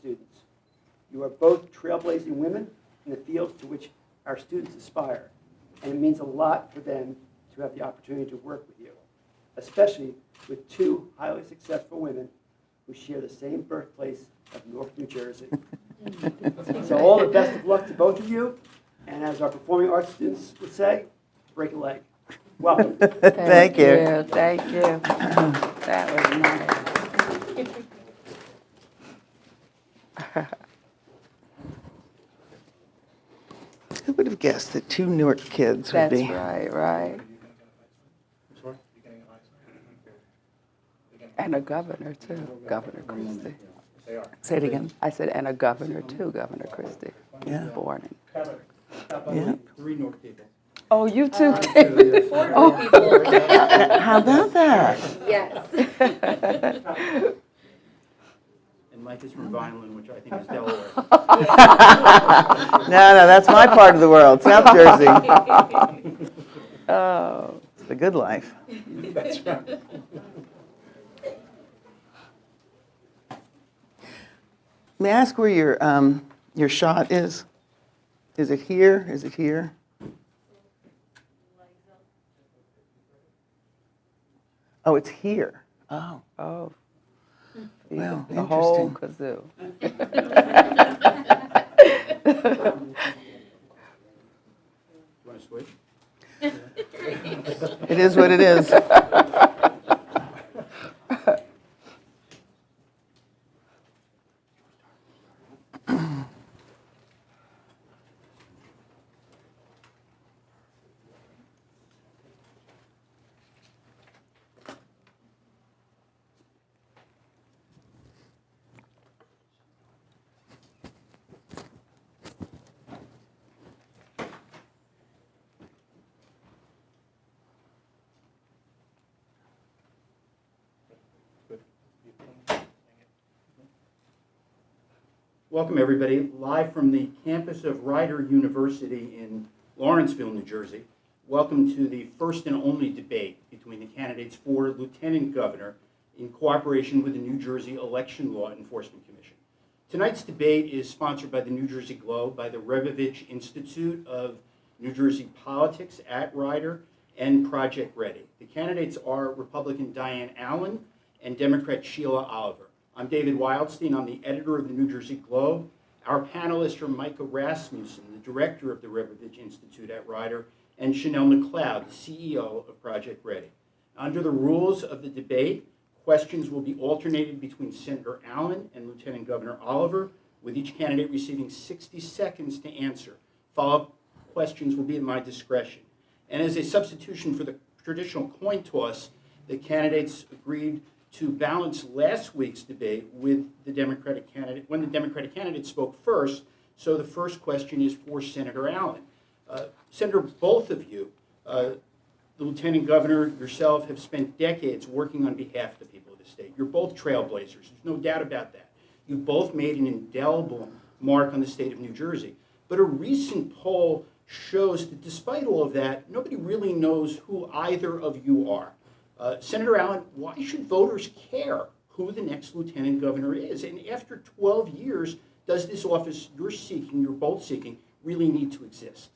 students. You are both trailblazing women in the fields to which our students aspire, and it means a lot for them to have the opportunity to work with you, especially with two highly successful women who share the same birthplace of North New Jersey. So all the best of luck to both of you, and as our performing arts students would say, break a leg. Welcome. Thank you. Thank you. That was nice. Who would have guessed that two Newark kids would That's be? right, right. And a governor, too, Governor Christie. Say it again. I said, and a governor, too, Governor Christie. Yeah. Born in. Yeah. 3 North people. Oh, you too? How about that? Yes. And Mike is from Vineland, which I think is Delaware. No, that's my part of the world, South Jersey. Oh. It's the good life. That's right. May I ask where your shot is? Is it here? Is it here? Oh, it's here. Oh, Oh. well, The whole interesting. kazoo. You want to switch? It is what it is. Welcome, everybody. Live from the campus of Rider University in Lawrenceville, New Jersey. Welcome to the first and only debate between the candidates for Lieutenant Governor in cooperation with the New Jersey Election Law Enforcement Commission. Tonight's debate is sponsored by the New Jersey Globe, by the Rebovich Institute of New Jersey Politics at Rider, and Project Ready. The candidates are Republican Diane Allen and Democrat Sheila Oliver. I'm David Wildstein. I'm the editor of the New Jersey Globe. Our panelists are Micah Rasmussen, the director of the Rebovich Institute at Rider, and Chanel McLeod, the CEO of Project Ready. Under the rules of the debate, questions will be alternated between Senator Allen and Lieutenant Governor Oliver, with each candidate receiving 60 seconds to answer. Follow-up questions will be at my discretion. And as a substitution for the traditional coin toss, the candidates agreed to balance last week's debate with the Democratic candidate, when the Democratic candidate spoke first. So the first question is for Senator Allen. Senator, both of you, the Lieutenant Governor, yourself, have spent decades working on behalf of the people of the state. You're both trailblazers. There's no doubt about that. You both made an indelible mark on the state of New Jersey. But a recent poll shows that despite all of that, nobody really knows who either of you are. Senator Allen, why should voters care who the next Lieutenant Governor is? And after 12 years, does this office you're both seeking, really need to exist?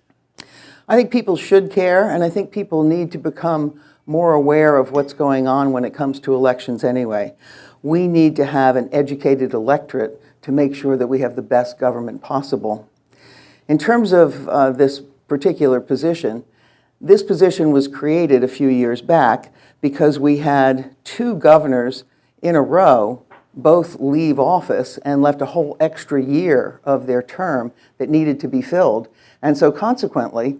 I think people should care, and I think people need to become more aware of what's going on when it comes to elections anyway. We need to have an educated electorate to make sure that we have the best government possible. In terms of this particular position, this position was created a few years back because we had two governors in a row both leave office and left a whole extra year of their term that needed to be filled. And so consequently,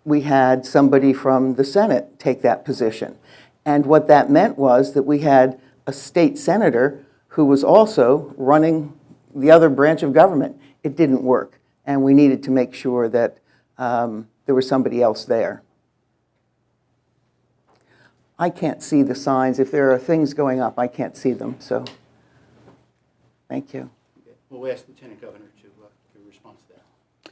we had somebody from the Senate take that position. And what that meant was that we had a state senator who was also running the other branch of government. It didn't work, and we needed to make sure that there was somebody else there. I can't see the signs. If there are things going up, I can't see them, so thank you. Okay. We'll ask Lieutenant Governor to give a response to that.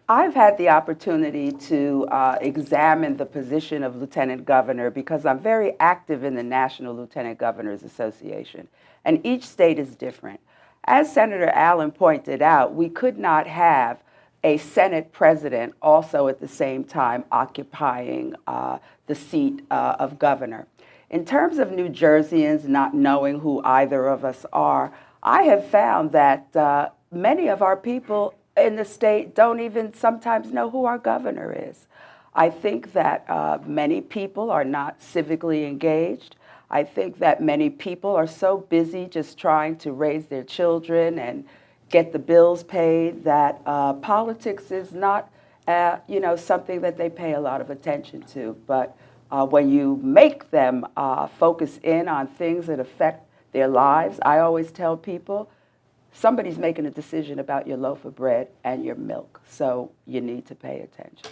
I've had the opportunity to examine the position of Lieutenant Governor because I'm very active in the National Lieutenant Governors Association, and each state is different. As Senator Allen pointed out, we could not have a Senate president also at the same time occupying the seat of governor. In terms of New Jerseyans not knowing who either of us are, I have found that many of our people in the state don't even sometimes know who our governor is. I think that many people are not civically engaged. I think that many people are so busy just trying to raise their children and get the bills paid that politics is not, something that they pay a lot of attention to. But when you make them focus in on things that affect their lives, I always tell people, somebody's making a decision about your loaf of bread and your milk, so you need to pay attention.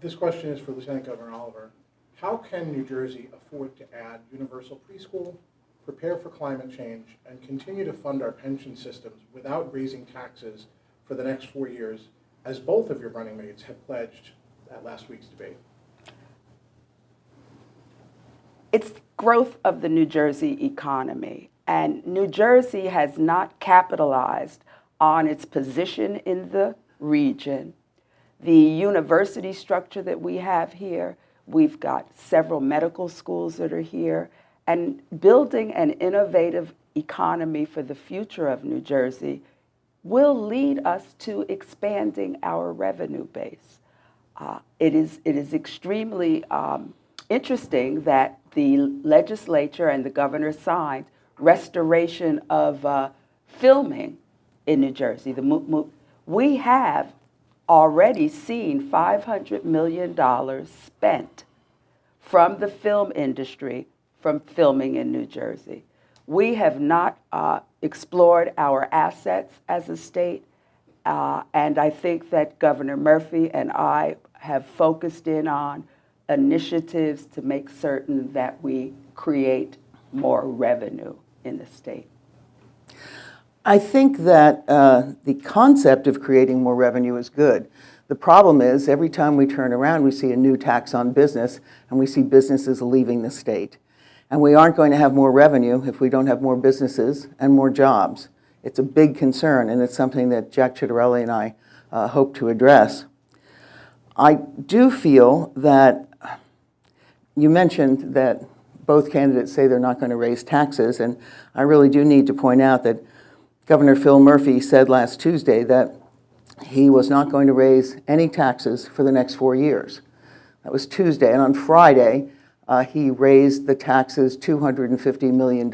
This question is for Lieutenant Governor Oliver. How can New Jersey afford to add universal preschool, prepare for climate change, and continue to fund our pension systems without raising taxes for the next 4 years, as both of your running mates have pledged at last week's debate? It's growth of the New Jersey economy, and New Jersey has not capitalized on its position in the region. The university structure that we have here, we've got several medical schools that are here, and building an innovative economy for the future of New Jersey will lead us to expanding our revenue base. It is extremely interesting that the legislature and the governor signed restoration of filming in New Jersey. We have already seen $500 million spent from the film industry from filming in New Jersey. We have not explored our assets as a state, and I think that Governor Murphy and I have focused in on initiatives to make certain that we create more revenue in the state. I think that the concept of creating more revenue is good. The problem is every time we turn around, we see a new tax on business, and we see businesses leaving the state. And we aren't going to have more revenue if we don't have more businesses and more jobs. It's a big concern, and it's something that Jack Chitterelli and I hope to address. I do feel that you mentioned that both candidates say they're not going to raise taxes, and I really do need to point out that Governor Phil Murphy said last Tuesday that he was not going to raise any taxes for the next 4 years. That was Tuesday, and on Friday, he raised the taxes $250 million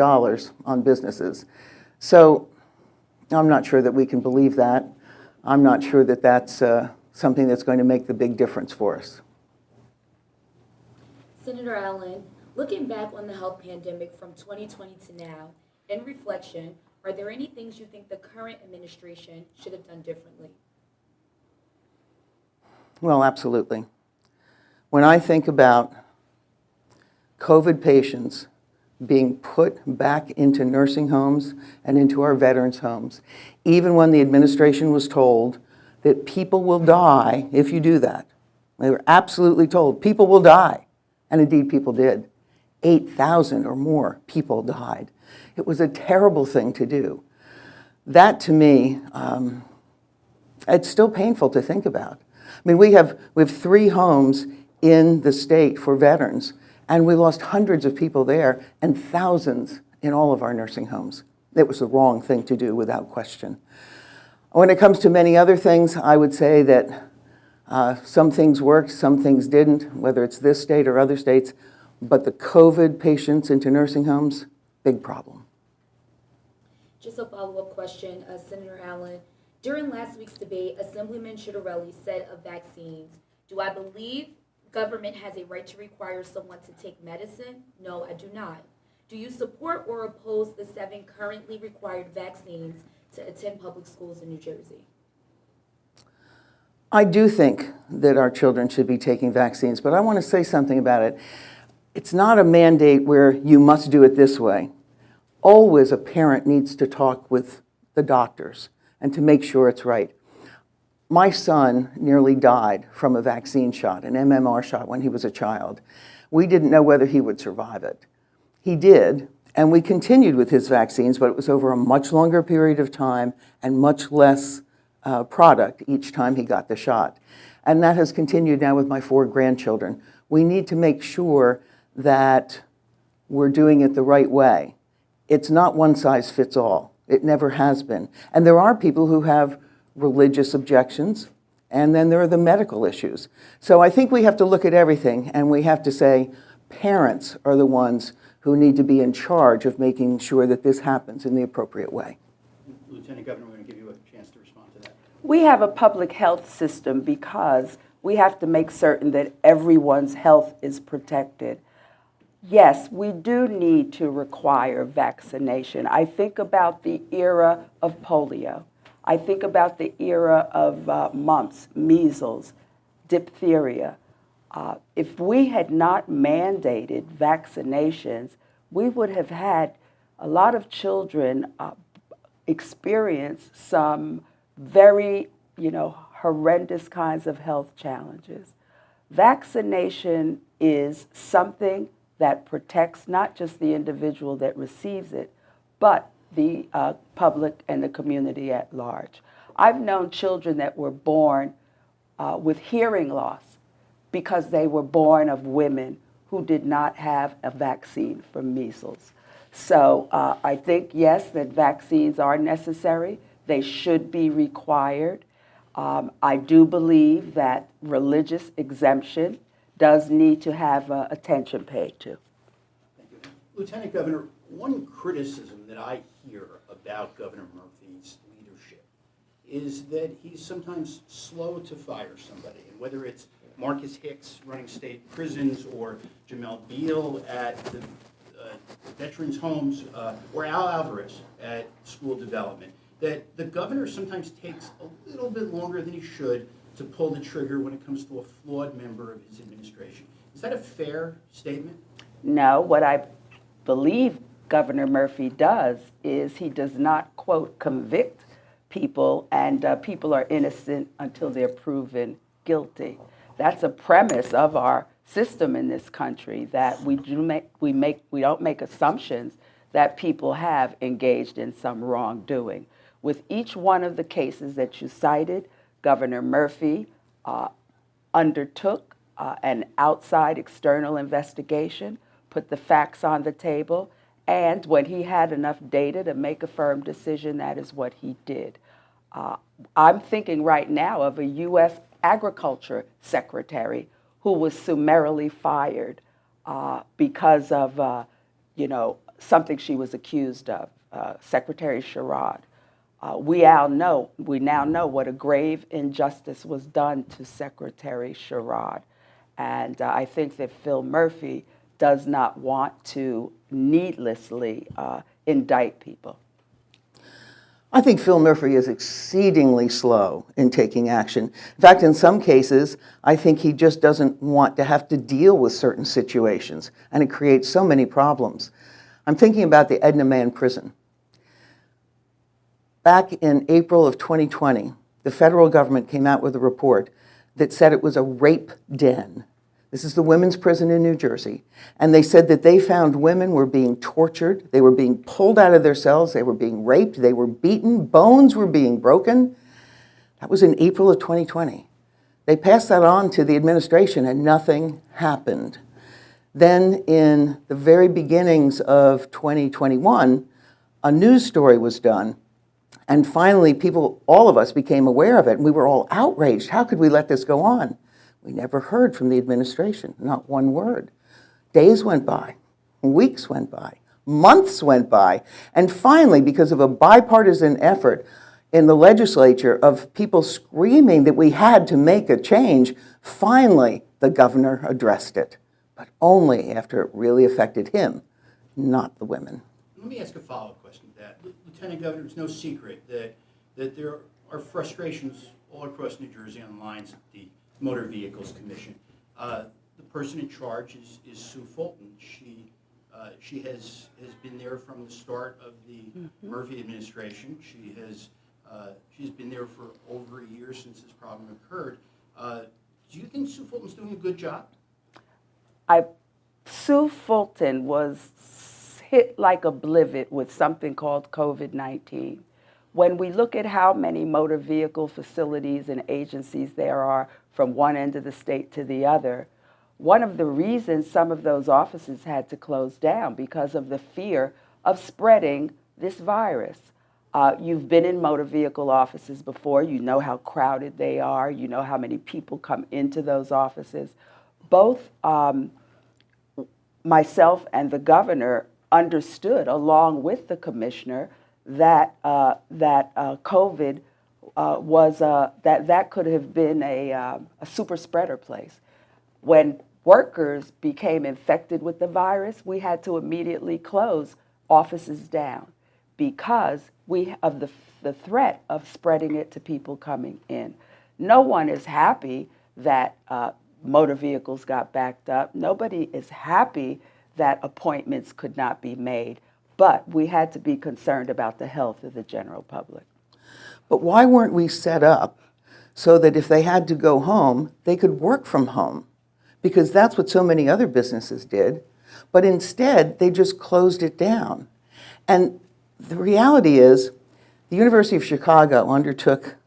on businesses. So I'm not sure that we can believe that. I'm not sure that that's something that's going to make the big difference for us. Senator Allen, looking back on the health pandemic from 2020 to now, in reflection, are there any things you think the current administration should have done differently? Well, absolutely. When I think about COVID patients being put back into nursing homes and into our veterans' homes, even when the administration was told that people will die if you do that. They were absolutely told people will die, and indeed people did. 8,000 or more people died. It was a terrible thing to do. That, to me, it's still painful to think about. I mean, we have 3 homes in the state for veterans, and we lost hundreds of people there and thousands in all of our nursing homes. It was the wrong thing to do, without question. When it comes to many other things, I would say that some things worked, some things didn't, whether it's this state or other states, but the COVID patients into nursing homes, big problem. Just a follow-up question, Senator Allen. During last week's debate, Assemblyman Chitterelli said of vaccines, "Do I believe government has a right to require someone to take medicine? No, I do not. Do you support or oppose the 7 currently required vaccines to attend public schools in New Jersey?" I do think that our children should be taking vaccines, but I want to say something about it. It's not a mandate where you must do it this way. Always a parent needs to talk with the doctors and to make sure it's right. My son nearly died from a vaccine shot, an MMR shot, when he was a child. We didn't know whether he would survive it. He did, And we continued with his vaccines, but it was over a much longer period of time and much less product each time he got the shot. And that has continued now with my 4 grandchildren. We need to make sure that we're doing it the right way. It's not one size fits all. It never has been. And there are people who have religious objections, and then there are the medical issues. So I think we have to look at everything, and we have to say parents are the ones who need to be in charge of making sure that this happens in the appropriate way. Lieutenant Governor, we're going to give you a chance to respond to that. We have a public health system because we have to make certain that everyone's health is protected. Yes, we do need to require vaccination. I think about the era of polio. I think about the era of mumps, measles, diphtheria. If we had not mandated vaccinations, we would have had a lot of children experience some very, horrendous kinds of health challenges. Vaccination is something that protects not just the individual that receives it, but the public and the community at large. I've known children that were born with hearing loss because they were born of women who did not have a vaccine for measles. So I think, yes, that vaccines are necessary. They should be required. I do believe that religious exemption does need to have attention paid to. Thank you. Lieutenant Governor, one criticism that I hear about Governor Murphy's leadership is that he's sometimes slow to fire somebody, and whether it's Marcus Hicks running state prisons or Jamel Beal at the veterans' homes or Al Alvarez at school development, that the governor sometimes takes a little bit longer than he should to pull the trigger when it comes to a flawed member of his administration. Is that a fair statement? No, what I believe Governor Murphy does is he does not, quote, convict people, and people are innocent until they're proven guilty. That's a premise of our system in this country, that we don't make assumptions that people have engaged in some wrongdoing. With each one of the cases that you cited, Governor Murphy undertook an outside external investigation, put the facts on the table, and when he had enough data to make a firm decision, that is what he did. I'm thinking right now of a U.S. Agriculture Secretary who was summarily fired because of, something she was accused of, Secretary Sherrod. We now know what a grave injustice was done to Secretary Sherrod. And I think that Phil Murphy does not want to needlessly indict people. I think Phil Murphy is exceedingly slow in taking action. In fact, in some cases, I think he just doesn't want to have to deal with certain situations, and it creates so many problems. I'm thinking about the Edna Mann prison. Back in April of 2020, the federal government came out with a report that said it was a rape den. This is the women's prison in New Jersey. And they said that they found women were being tortured, they were being pulled out of their cells, they were being raped, they were beaten, bones were being broken. That was in April of 2020. They passed that on to the administration and nothing happened. Then in the very beginnings of 2021, a news story was done. And finally, people, all of us, became aware of it, and we were all outraged. How could we let this go on? We never heard from the administration, not one word. Days went by, weeks went by, months went by, and finally, because of a bipartisan effort in the legislature of people screaming that we had to make a change, finally the governor addressed it, but only after it really affected him, not the women. Let me ask a follow-up question to that. Lieutenant Governor, it's no secret that there are frustrations all across New Jersey on the lines of the Motor Vehicles Commission. The person in charge is Sue Fulton. She has been there from the start of the Murphy administration. She's been there for over a year since this problem occurred. Do you think Sue Fulton's doing a good job? Sue Fulton was hit like a blivet with something called COVID-19. When we look at how many motor vehicle facilities and agencies there are from one end of the state to the other, one of the reasons some of those offices had to close down because of the fear of spreading this virus. You've been in motor vehicle offices before. You know how crowded they are. You know how many people come into those offices. Both myself and the governor understood, along with the commissioner, that COVID that could have been a super spreader place. When workers became infected with the virus, we had to immediately close offices down because of the threat of spreading it to people coming in. No one is happy that motor vehicles got backed up. Nobody is happy that appointments could not be made, but we had to be concerned about the health of the general public. But why weren't we set up so that if they had to go home, they could work from home? Because that's what so many other businesses did. But instead, they just closed it down. And the reality is, the University of Chicago undertook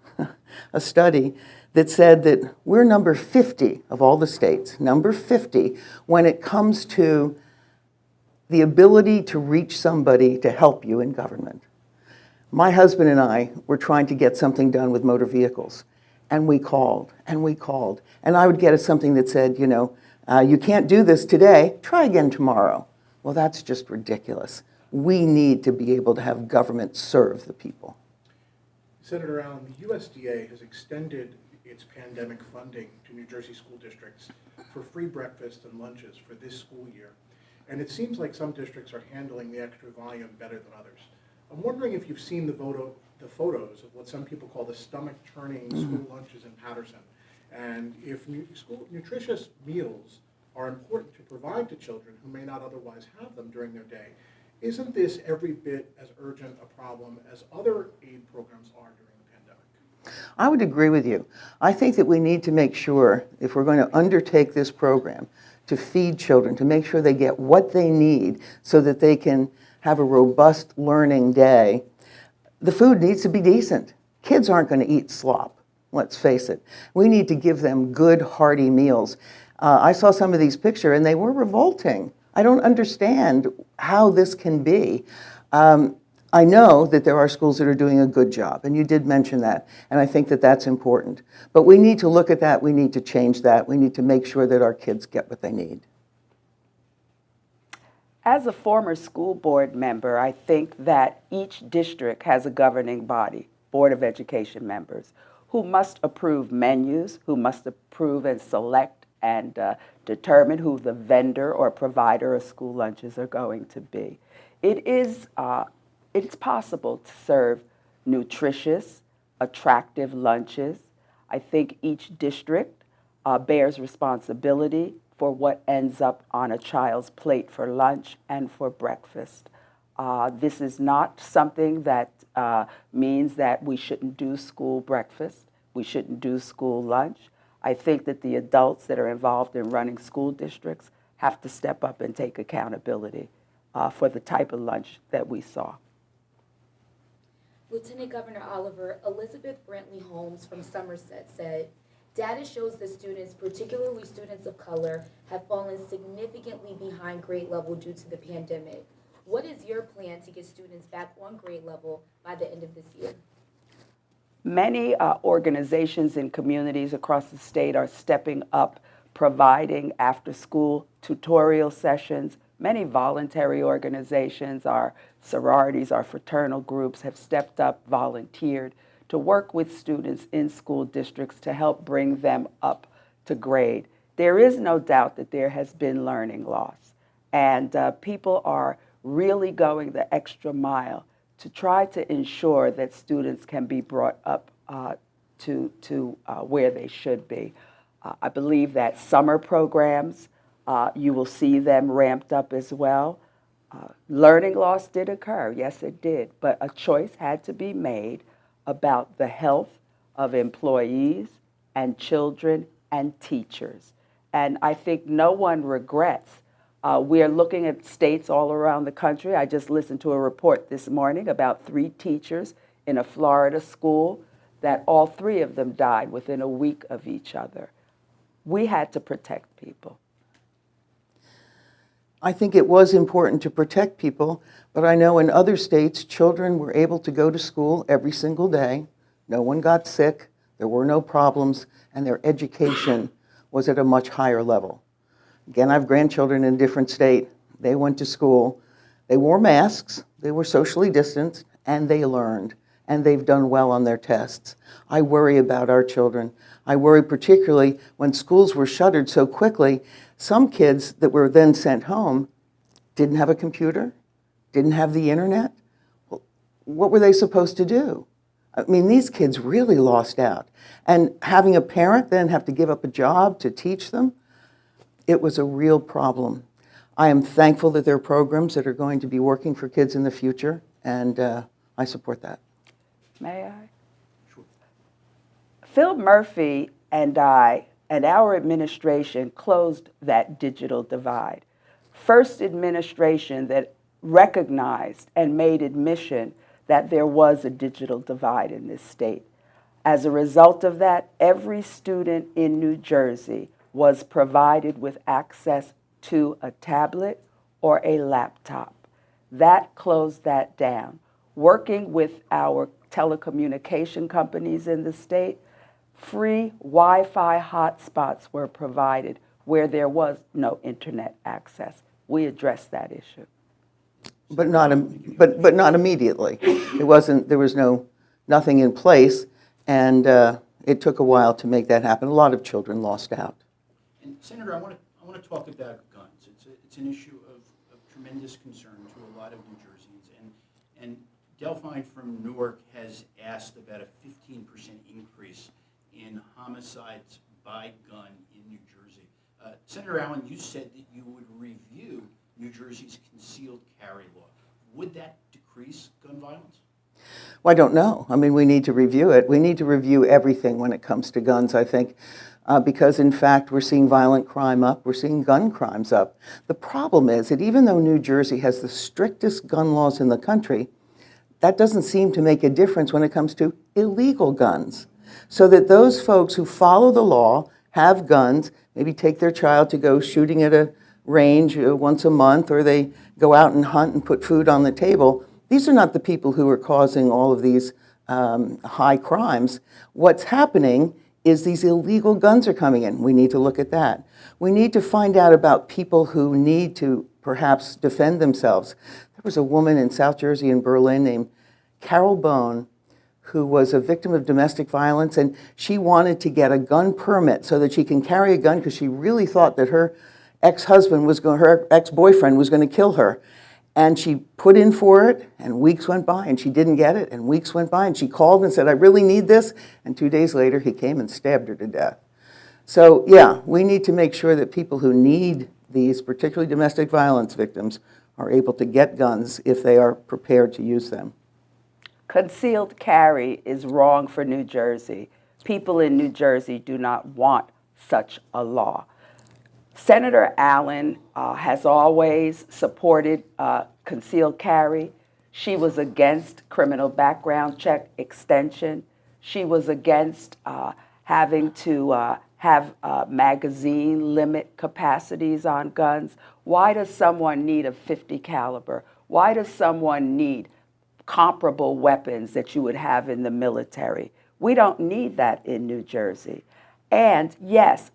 a study that said that we're number 50 of all the states, number 50, when it comes to the ability to reach somebody to help you in government. My husband and I were trying to get something done with motor vehicles, and we called, and we called. And I would get something that said, you know, you can't do this today, try again tomorrow. Well, that's just ridiculous. We need to be able to have government serve the people. Senator Allen, the USDA has extended its pandemic funding to New Jersey school districts for free breakfast and lunches for this school year. And it seems like some districts are handling the extra volume better than others. I'm wondering if you've seen the photos of what some people call the stomach-churning school lunches in Patterson. And if nutritious meals are important to provide to children who may not otherwise have them during their day, isn't this every bit as urgent a problem as other aid programs are during the pandemic? I would agree with you. I think that we need to make sure, if we're going to undertake this program, to feed children, to make sure they get what they need so that they can have a robust learning day, the food needs to be decent. Kids aren't going to eat slop, let's face it. We need to give them good, hearty meals. I saw some of these pictures, and they were revolting. I don't understand how this can be. I know that there are schools that are doing a good job, and you did mention that, and I think that that's important. But we need to look at that, we need to change that, we need to make sure that our kids get what they need. As a former school board member, I think that each district has a governing body, Board of Education members, who must approve menus, who must approve and select and determine who the vendor or provider of school lunches are going to be. It's possible to serve nutritious, attractive lunches. I think each district bears responsibility for what ends up on a child's plate for lunch and for breakfast. This is not something that means that we shouldn't do school breakfast, we shouldn't do school lunch. I think that the adults that are involved in running school districts have to step up and take accountability for the type of lunch that we saw. Lieutenant Governor Oliver, Elizabeth Brantley Holmes from Somerset said, data shows that students, particularly students of color, have fallen significantly behind grade level due to the pandemic. What is your plan to get students back on grade level by the end of this year? Many organizations and communities across the state are stepping up, providing after-school tutorial sessions. Many voluntary organizations, our sororities, our fraternal groups have stepped up, volunteered to work with students in school districts to help bring them up to grade. There is no doubt that there has been learning loss, and people are really going the extra mile to try to ensure that students can be brought up to where they should be. I believe that summer programs, you will see them ramped up as well. Learning loss did occur, yes it did, but a choice had to be made about the health of employees and children and teachers. And I think no one regrets We are looking at states all around the country. I just listened to a report this morning about 3 teachers in a Florida school that all 3 of them died within a week of each other. We had to protect people. I think it was important to protect people, but I know in other states, children were able to go to school every single day. No one got sick, there were no problems, and their education was at a much higher level. Again, I have grandchildren in a different state. They went to school. They wore masks, they were socially distanced, and they learned, and they've done well on their tests. I worry about our children. I worry particularly when schools were shuttered so quickly. Some kids that were then sent home didn't have a computer, didn't have the internet. Well, what were they supposed to do? I mean, these kids really lost out. And having a parent then have to give up a job to teach them, it was a real problem. I am thankful that there are programs that are going to be working for kids in the future, and I support that. May I? Sure. Phil Murphy and I and our administration closed that digital divide. First administration that recognized and made admission that there was a digital divide in this state. As a result of that, every student in New Jersey was provided with access to a tablet or a laptop. That closed that down. Working with our telecommunication companies in the state, free Wi-Fi hotspots were provided where there was no internet access. We addressed that issue. But not immediately. There was nothing in place, and it took a while to make that happen. A lot of children lost out. And Senator, I want to talk about guns. It's an issue of tremendous concern to a lot of New Jerseyans, and Delphine from Newark has asked about a 15% increase in homicides by gun in New Jersey. Senator Allen, you said that you would review New Jersey's concealed carry law. Would that decrease gun violence? Well, I don't know. I mean, we need to review it. We need to review everything when it comes to guns, I think, because, in fact, we're seeing violent crime up. We're seeing gun crimes up. The problem is that even though New Jersey has the strictest gun laws in the country, that doesn't seem to make a difference when it comes to illegal guns. So that those folks who follow the law, have guns, maybe take their child to go shooting at a range once a month, or they go out and hunt and put food on the table, these are not the people who are causing all of these high crimes. What's happening is these illegal guns are coming in. We need to look at that. We need to find out about people who need to perhaps defend themselves. There was a woman in South Jersey in Berlin named Carol Bone who was a victim of domestic violence, and she wanted to get a gun permit so that she can carry a gun because she really thought that her ex-boyfriend was going to kill her. And she put in for it, and weeks went by, and she didn't get it, and weeks went by, and she called and said, I really need this, and 2 days later, he came and stabbed her to death. So, yeah, we need to make sure that people who need these, particularly domestic violence victims, are able to get guns if they are prepared to use them. Concealed carry is wrong for New Jersey. People in New Jersey do not want such a law. Senator Allen has always supported concealed carry. She was against criminal background check extension. She was against having to have magazine limit capacities on guns. Why does someone need a .50 caliber? Why does someone need comparable weapons that you would have in the military? We don't need that in New Jersey. And yes,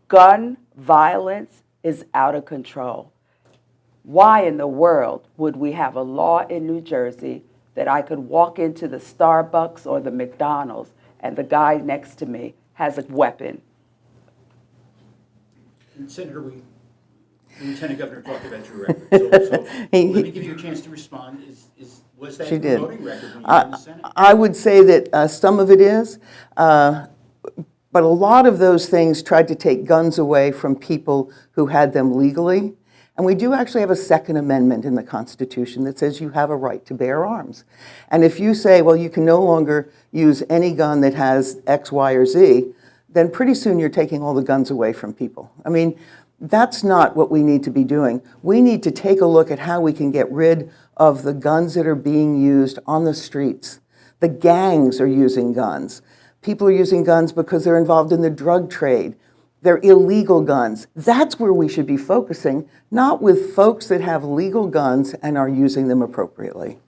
gun violence is out of control. Why in the world would we have a law in New Jersey that I could walk into the Starbucks or the McDonald's and the guy next to me has a weapon? And Senator, the Lieutenant Governor talked about your record, so let me give you a chance to respond. Was that your voting record when you were in the Senate? I would say that some of it is. But a lot of those things tried to take guns away from people who had them legally. And we do actually have a Second Amendment in the Constitution that says you have a right to bear arms. And if you say, well, you can no longer use any gun that has X, Y, or Z, then pretty soon you're taking all the guns away from people. I mean, That's not what we need to be doing. We need to take a look at how we can get rid of the guns that are being used on the streets. The gangs are using guns. People are using guns because they're involved in the drug trade. They're illegal guns. That's where we should be focusing, not with folks that have legal guns and are using them appropriately.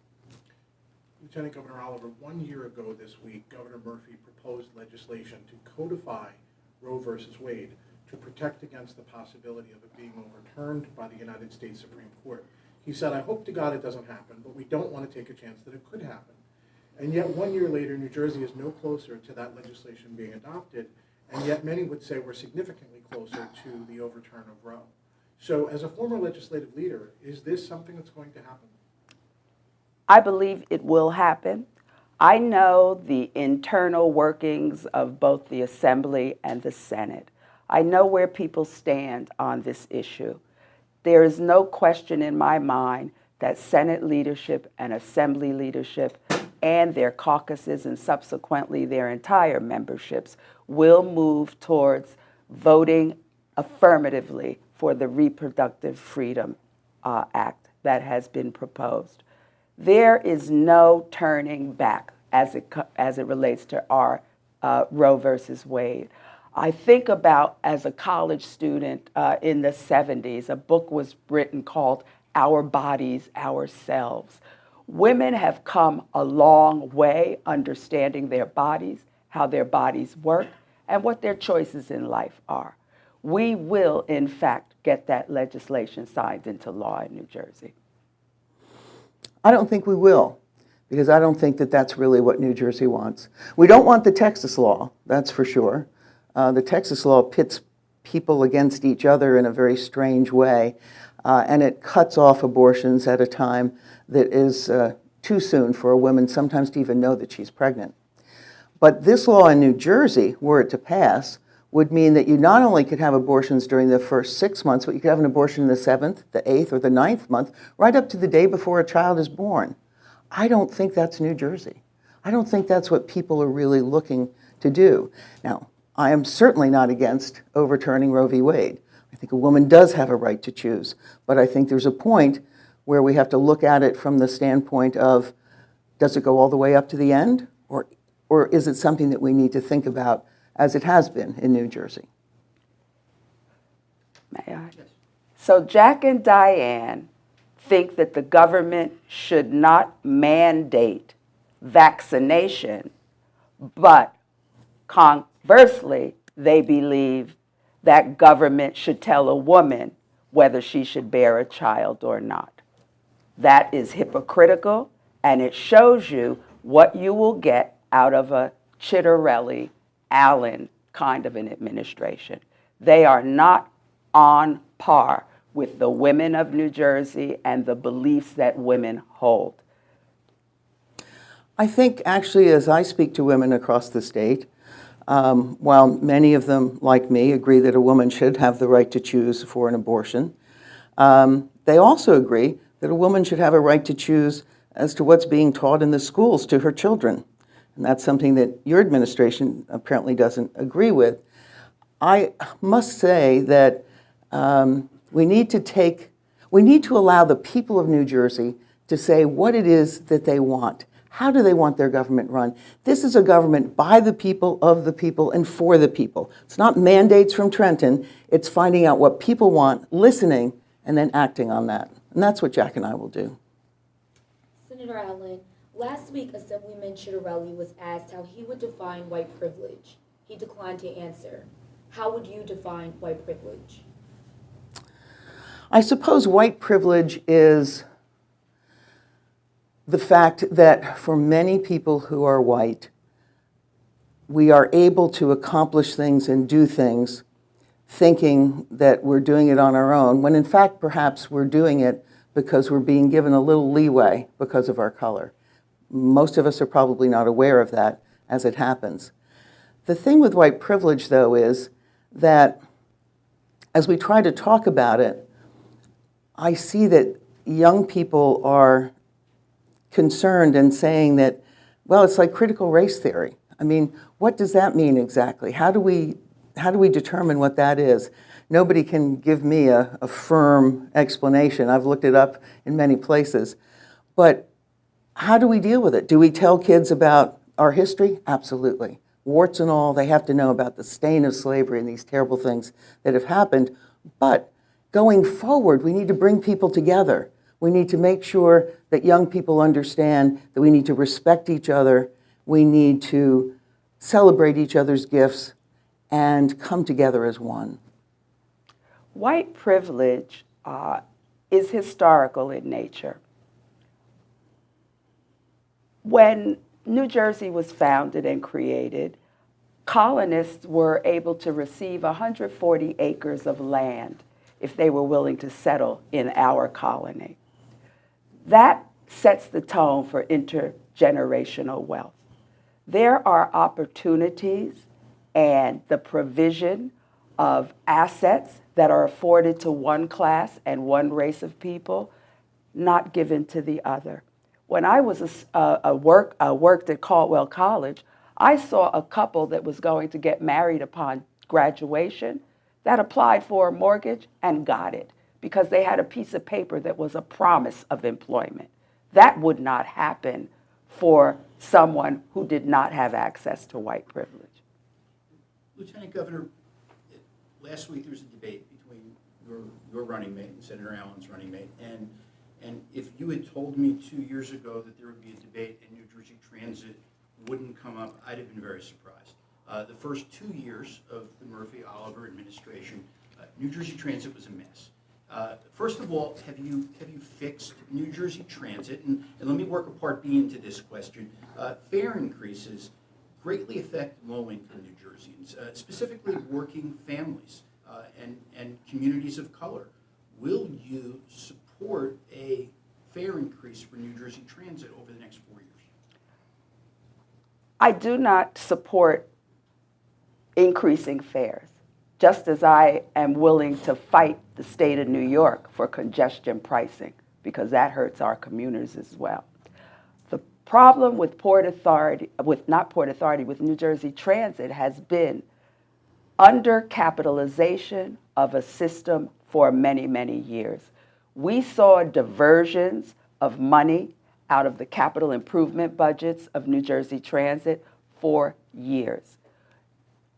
Lieutenant Governor Oliver, 1 year ago this week, Governor Murphy proposed legislation to codify Roe versus Wade to protect against the possibility of it being overturned by the United States Supreme Court. He said, I hope to God it doesn't happen, but we don't want to take a chance that it could happen. And yet 1 year later, New Jersey is no closer to that legislation being adopted, and yet many would say we're significantly closer to the overturn of Roe. So as a former legislative leader, is this something that's going to happen? I believe it will happen. I know the internal workings of both the Assembly and the Senate. I know where people stand on this issue. There is no question in my mind that Senate leadership and Assembly leadership and their caucuses and subsequently their entire memberships will move towards voting affirmatively for the Reproductive Freedom Act that has been proposed. There is no turning back as it relates to our Roe versus Wade. I think about, as a college student in the 70s, a book was written called Our Bodies, Ourselves. Women have come a long way understanding their bodies, how their bodies work, and what their choices in life are. We will, in fact, get that legislation signed into law in New Jersey. I don't think we will, because I don't think that that's really what New Jersey wants. We don't want the Texas law, that's for sure. The Texas law pits people against each other in a very strange way, and it cuts off abortions at a time that is too soon for a woman sometimes to even know that she's pregnant. But this law in New Jersey, were it to pass, would mean that you not only could have abortions during the first 6 months, but you could have an abortion in the 7th, the 8th, or the 9th month, right up to the day before a child is born. I don't think that's New Jersey. I don't think that's what people are really looking to do. Now, I am certainly not against overturning Roe v. Wade. I think a woman does have a right to choose, but I think there's a point where we have to look at it from the standpoint of, does it go all the way up to the end, or is it something that we need to think about as it has been in New Jersey? May I? Yes. So Jack and Diane think that the government should not mandate vaccination, but conversely, they believe that government should tell a woman whether she should bear a child or not. That is hypocritical, and it shows you what you will get out of a Chitterelli-Allen kind of an administration. They are not on par with the women of New Jersey and the beliefs that women hold. I think actually, as I speak to women across the state, while many of them, like me, agree that a woman should have the right to choose for an abortion, they also agree that a woman should have a right to choose as to what's being taught in the schools to her children. And that's something that your administration apparently doesn't agree with. I must say that we need to allow the people of New Jersey to say what it is that they want. How do they want their government run? This is a government by the people, of the people, and for the people. It's not mandates from Trenton. It's finding out what people want, listening, and then acting on that. And that's what Jack and I will do. Senator Allen, last week Assemblyman Chitterelli was asked how he would define white privilege. He declined to answer. How would you define white privilege? I suppose white privilege is the fact that for many people who are white, we are able to accomplish things and do things thinking that we're doing it on our own, when in fact perhaps we're doing it because we're being given a little leeway because of our color. Most of us are probably not aware of that as it happens. The thing with white privilege, though, is that as we try to talk about it, I see that young people are concerned and saying that, well, it's like critical race theory. I mean, what does that mean exactly? How do we determine what that is? Nobody can give me a firm explanation. I've looked it up in many places. But how do we deal with it? Do we tell kids about our history? Absolutely. Warts and all, they have to know about the stain of slavery and these terrible things that have happened. But going forward, we need to bring people together. We need to make sure that young people understand that we need to respect each other. We need to celebrate each other's gifts and come together as one. White privilege is historical in nature. When New Jersey was founded and created, colonists were able to receive 140 acres of land if they were willing to settle in our colony. That sets the tone for intergenerational wealth. There are opportunities and the provision of assets that are afforded to one class and one race of people, not given to the other. When I was worked at Caldwell College, I saw a couple that was going to get married upon graduation that applied for a mortgage and got it because they had a piece of paper that was a promise of employment. That would not happen for someone who did not have access to white privilege. Lieutenant Governor, last week there was a debate between your running mate and Senator Allen's running mate, and if you had told me 2 years ago that there would be a debate and New Jersey Transit wouldn't come up, I'd have been very surprised. The first 2 years of the Murphy-Oliver administration, New Jersey Transit was a mess. First of all, have you fixed New Jersey Transit? And let me work a part B into this question. Fare increases greatly affect low-income New Jerseyans, specifically working families and communities of color. Will you support a fare increase for New Jersey Transit over the next 4 years? I do not support increasing fares, just as I am willing to fight the state of New York for congestion pricing, because that hurts our commuters as well. The problem with with New Jersey Transit has been undercapitalization of a system for many, many years. We saw diversions of money out of the capital improvement budgets of New Jersey Transit for years.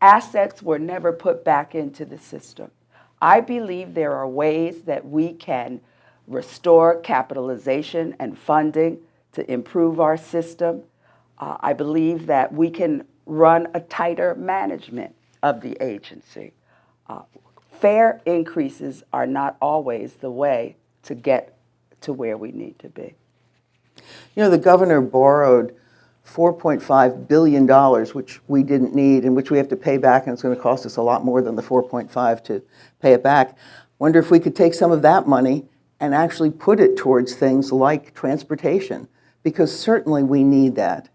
Assets were never put back into the system. I believe there are ways that we can restore capitalization and funding to improve our system. I believe that we can run a tighter management of the agency. Fare increases are not always the way to get to where we need to be. You know, the governor borrowed $4.5 billion, which we didn't need and which we have to pay back, and it's going to cost us a lot more than the 4.5 to pay it back. Wonder if we could take some of that money and actually put it towards things like transportation, because certainly we need that.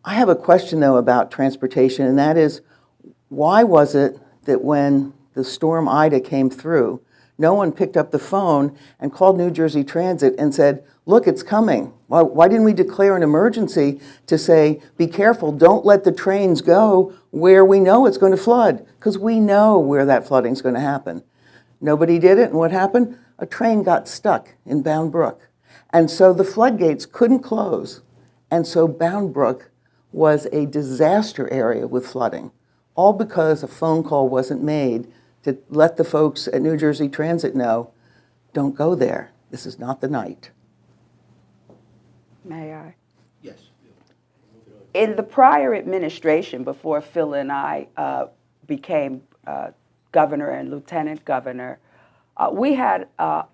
I have a question, though, about transportation, and that is, why was it that when the storm Ida came through, no one picked up the phone and called New Jersey Transit and said, look, it's coming. Why didn't we declare an emergency to say, be careful, don't let the trains go where we know it's going to flood, because we know where that flooding is going to happen. Nobody did it, and what happened? A train got stuck in Bound Brook. And so the floodgates couldn't close. And so Bound Brook was a disaster area with flooding, all because a phone call wasn't made to let the folks at New Jersey Transit know, don't go there. This is not the night. May I? Yes. In the prior administration, before Phil and I became governor and lieutenant governor, we had a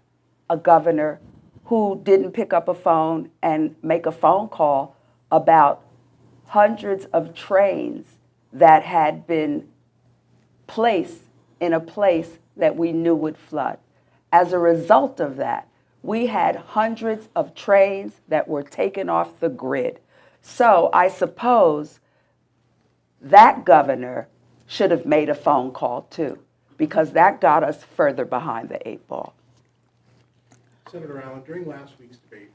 governor who didn't pick up a phone and make a phone call about hundreds of trains that had been placed in a place that we knew would flood. As a result of that, we had hundreds of trains that were taken off the grid. So I suppose that governor should have made a phone call too, because that got us further behind the 8 ball. Senator Allen, during last week's debate,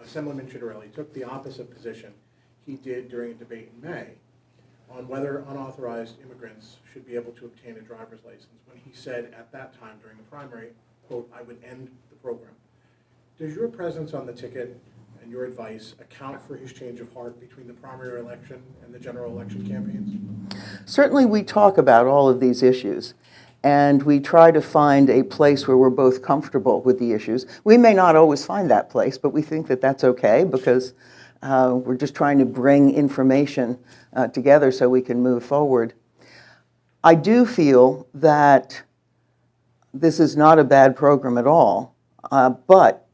Assemblyman Chitterelli took the opposite position he did during a debate in May on whether unauthorized immigrants should be able to obtain a driver's license when he said at that time during the primary, quote, "I would end the program." Does your presence on the ticket and your advice account for his change of heart between the primary election and the general election campaigns? Certainly we talk about all of these issues, and we try to find a place where we're both comfortable with the issues. We may not always find that place, but we think that that's okay because we're just trying to bring information together so we can move forward. I do feel that this is not a bad program at all, but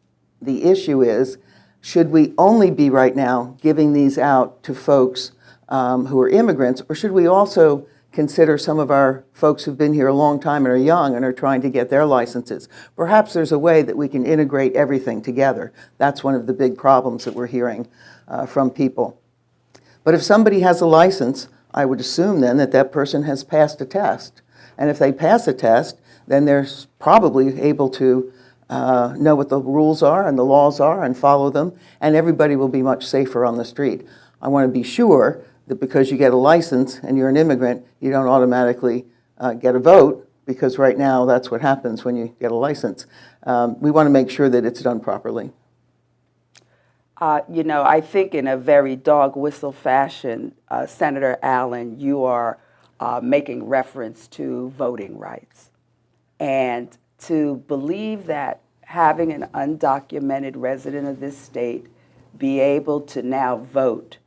the issue is, should we only be right now giving these out to folks who are immigrants, or should we also consider some of our folks who've been here a long time and are young and are trying to get their licenses? Perhaps there's a way that we can integrate everything together. That's one of the big problems that we're hearing from people. But if somebody has a license, I would assume then that that person has passed a test. And if they pass a test, then they're probably able to know what the rules are and the laws are and follow them, and everybody will be much safer on the street. I want to be sure that because you get a license and you're an immigrant, you don't automatically get a vote, because right now that's what happens when you get a license. We want to make sure that it's done properly. I think in a very dog whistle fashion, Senator Allen, you are making reference to voting rights. And to believe that having an undocumented resident of this state be able to now vote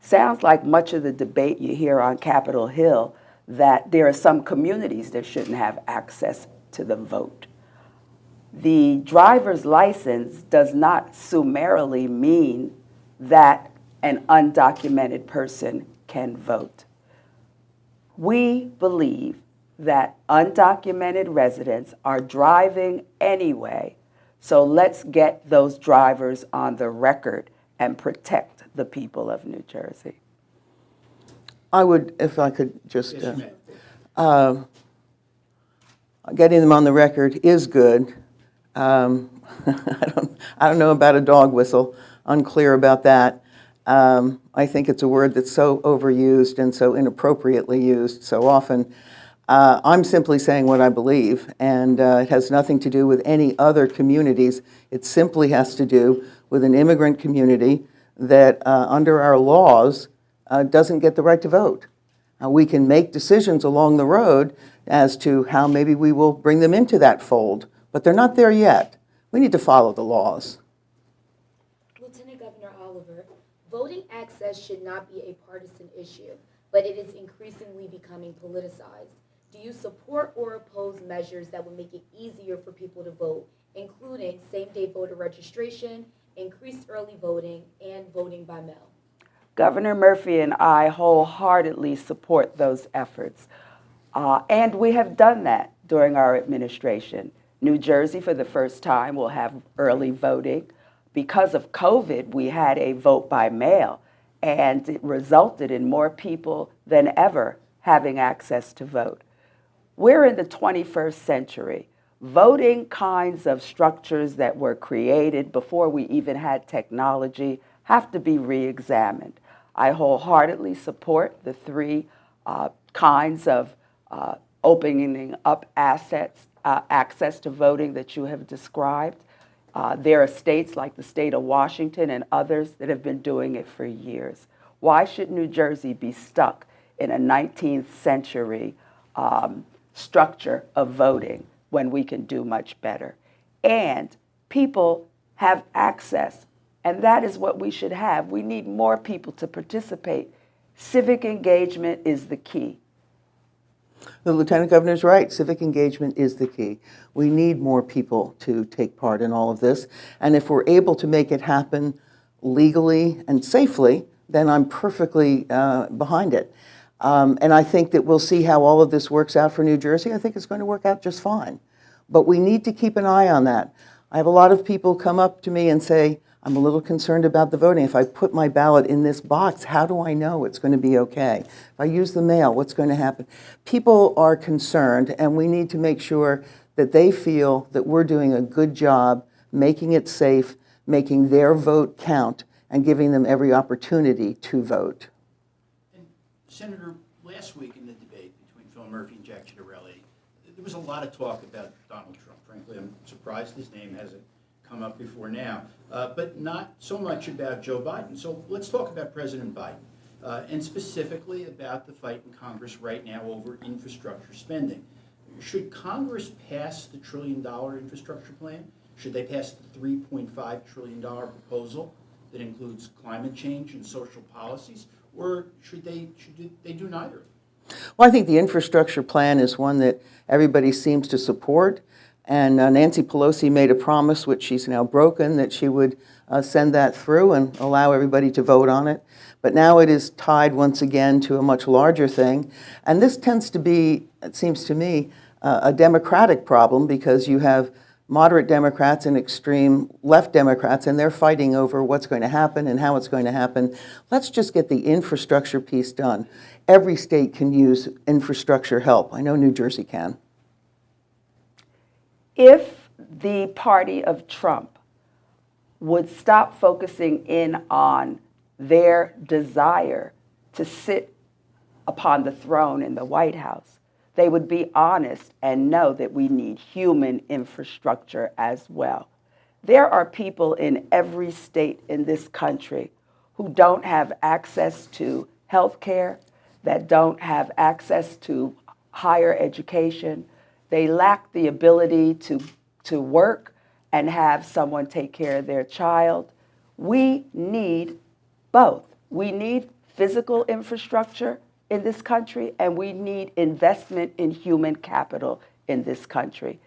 sounds like much of the debate you hear on Capitol Hill, that there are some communities that shouldn't have access to the vote. The driver's license does not summarily mean that an undocumented person can vote. We believe that undocumented residents are driving anyway, so let's get those drivers on the record and protect the people of New Jersey. I would, if I could just, Yes, ma'am. getting them on the record is good. I don't know about a dog whistle, unclear about that. I think it's a word that's so overused and so inappropriately used so often. I'm simply saying what I believe, and it has nothing to do with any other communities. It simply has to do with an immigrant community that, under our laws, doesn't get the right to vote. We can make decisions along the road as to how maybe we will bring them into that fold, but they're not there yet. We need to follow the laws. Lieutenant Governor Oliver, voting access should not be a partisan issue, but it is increasingly becoming politicized. Do you support or oppose measures that would make it easier for people to vote, including same-day voter registration, increased early voting, and voting by mail? Governor Murphy and I wholeheartedly support those efforts, and we have done that during our administration. New Jersey, for the first time, will have early voting. Because of COVID, we had a vote by mail, and it resulted in more people than ever having access to vote. We're in the 21st century. Voting kinds of structures that were created before we even had technology have to be re-examined. I wholeheartedly support the three kinds of opening up access to voting that you have described. There are states like the state of Washington and others that have been doing it for years. Why should New Jersey be stuck in a 19th century structure of voting when we can do much better? And people have access, and that is what we should have. We need more people to participate. Civic engagement is the key. The Lieutenant Governor's right. Civic engagement is the key. We need more people to take part in all of this. And if we're able to make it happen legally and safely, then I'm perfectly behind it. And I think that we'll see how all of this works out for New Jersey. I think it's going to work out just fine. But we need to keep an eye on that. I have a lot of people come up to me and say, I'm a little concerned about the voting. If I put my ballot in this box, how do I know it's going to be okay? If I use the mail, what's going to happen? People are concerned, and we need to make sure that they feel that we're doing a good job making it safe, making their vote count, and giving them every opportunity to vote. Senator, last week in the debate between Phil Murphy and Jack Ciattarelli, there was a lot of talk about Donald Trump. Frankly, I'm surprised his name hasn't come up before now, but not so much about Joe Biden. So let's talk about President Biden, and specifically about the fight in Congress right now over infrastructure spending. Should Congress pass the $1 trillion infrastructure plan? Should they pass the $3.5 trillion proposal that includes climate change and social policies, or should they do neither? Well, I think the infrastructure plan is one that everybody seems to support. And Nancy Pelosi made a promise, which she's now broken, that she would send that through and allow everybody to vote on it. But now it is tied once again to a much larger thing. And this tends to be, it seems to me, a Democratic problem, because you have moderate Democrats and extreme left Democrats, and they're fighting over what's going to happen and how it's going to happen. Let's just get the infrastructure piece done. Every state can use infrastructure help. I know New Jersey can. If the party of Trump would stop focusing in on their desire to sit upon the throne in the White House, they would be honest and know that we need human infrastructure as well. There are people in every state in this country who don't have access to health care, that don't have access to higher education. They lack the ability to work and have someone take care of their child. We need both. We need physical infrastructure in this country, and we need investment in human capital in this country.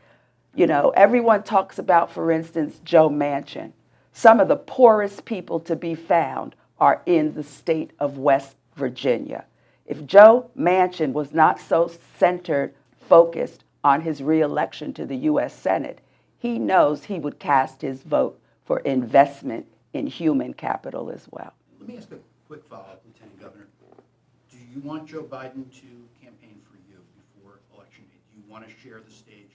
You know, everyone talks about, for instance, Joe Manchin. Some of the poorest people to be found are in the state of West Virginia. If Joe Manchin was not so centered, focused on his reelection to the U.S. Senate, he knows he would cast his vote for investment in human capital as well. Let me ask a quick follow-up, Lieutenant Governor. Do you want Joe Biden to campaign for you before Election Day? Do you want to share the stage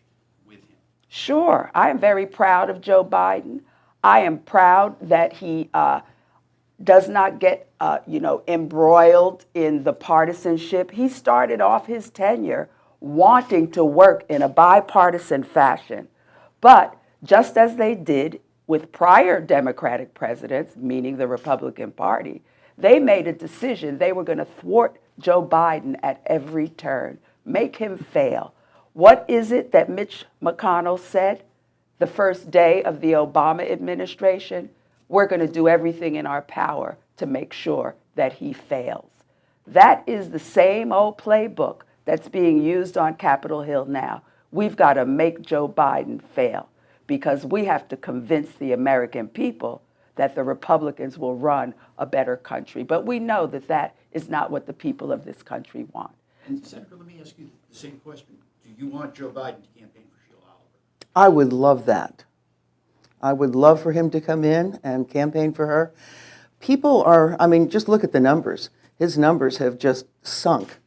with him? Sure. I am very proud of Joe Biden. I am proud that he does not get embroiled in the partisanship. He started off his tenure wanting to work in a bipartisan fashion. But just as they did with prior Democratic presidents, meaning the Republican Party, they made a decision they were going to thwart Joe Biden at every turn, make him fail. What is it that Mitch McConnell said the first day of the Obama administration? We're going to do everything in our power to make sure that he fails. That is the same old playbook that's being used on Capitol Hill now. We've got to make Joe Biden fail, because we have to convince the American people that the Republicans will run a better country. But we know that that is not what the people of this country want. And Senator, let me ask you the same question. Do you want Joe Biden to campaign for Sheila Oliver? I would love that. I would love for him to come in and campaign for her. People are, just look at the numbers. His numbers have just sunk.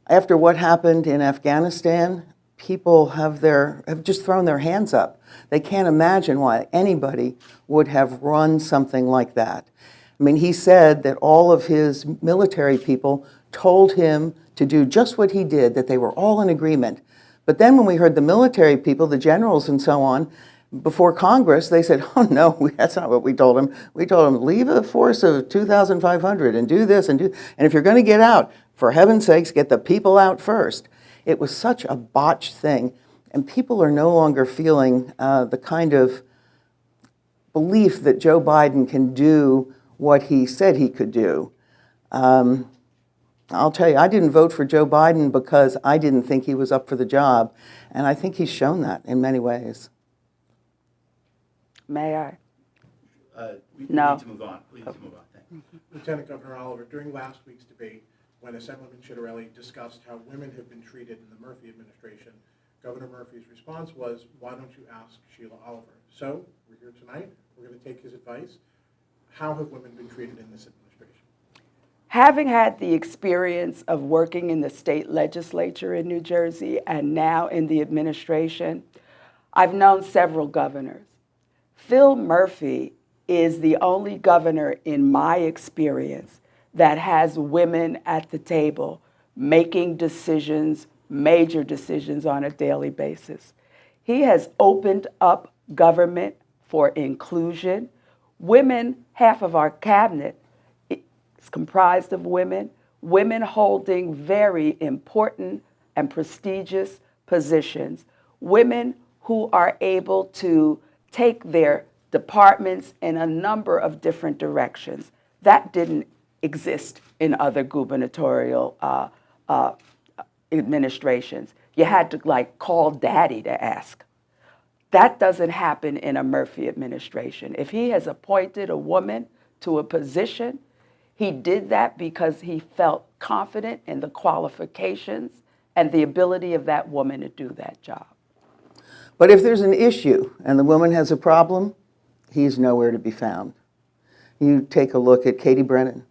After what happened in Afghanistan, people have just thrown their hands up. They can't imagine why anybody would have run something like that. He said that all of his military people told him to do just what he did, that they were all in agreement. But then when we heard the military people, the generals and so on, before Congress, they said, oh no, that's not what we told him. We told him, leave a force of 2,500 and do this and if you're going to get out, for heaven's sakes, get the people out first. It was such a botched thing, and people are no longer feeling the kind of belief that Joe Biden can do what he said he could do. I'll tell you, I didn't vote for Joe Biden because I didn't think he was up for the job, and I think he's shown that in many ways. May I? We No. need to move on. We need to move on. Thank you. Lieutenant Governor Oliver, during last week's debate, when Assemblyman Ciattarelli discussed how women have been treated in the Murphy administration, Governor Murphy's response was, why don't you ask Sheila Oliver? So, we're here tonight. We're going to take his advice. How have women been treated in this administration? Having had the experience of working in the state legislature in New Jersey and now in the administration, I've known several governors. Phil Murphy is the only governor in my experience that has women at the table making decisions, major decisions on a daily basis. He has opened up government for inclusion. Women, half of our cabinet is comprised of women, women holding very important and prestigious positions, women who are able to take their departments in a number of different directions. That didn't exist in other gubernatorial administrations. You had to like call daddy to ask. That doesn't happen in a Murphy administration. If he has appointed a woman to a position, he did that because he felt confident in the qualifications and the ability of that woman to do that job. But if there's an issue and the woman has a problem, he's nowhere to be found. You take a look at Katie Brennan,